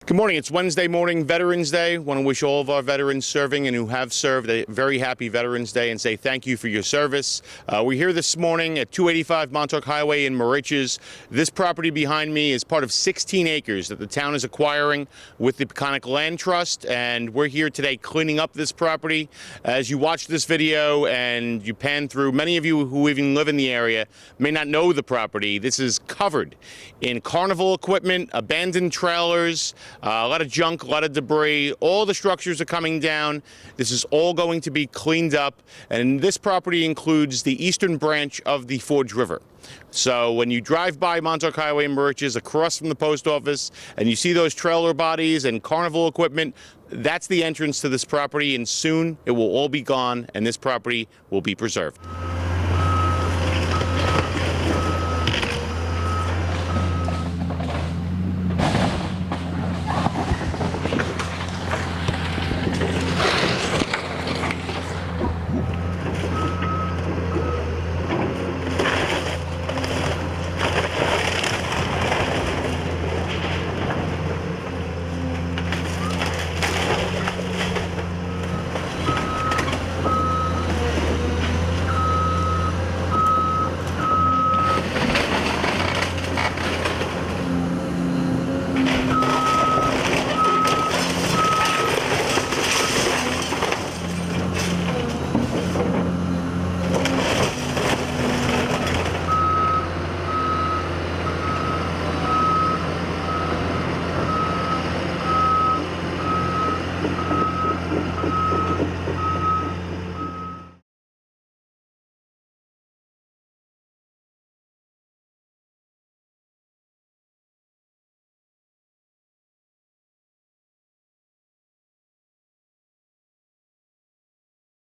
Good morning. It's Wednesday morning, Veterans Day. I want to wish all of our veterans serving and who have served a very happy Veterans Day and say thank you for your service. We're here this morning at 285 Montauk Highway in Moriches. This property behind me is part of 16 acres that the town is acquiring with the Peconic Land Trust, and we're here today cleaning up this property. As you watch this video and you pan through, many of you who even live in the area may not know the property. This is covered in carnival equipment, abandoned trailers, a lot of junk, a lot of debris. All the structures are coming down. This is all going to be cleaned up, and this property includes the eastern branch of the Forge River. So when you drive by Montauk Highway in Moriches across from the post office and you see those trailer bodies and carnival equipment, that's the entrance to this property, and soon it will all be gone and this property will be preserved.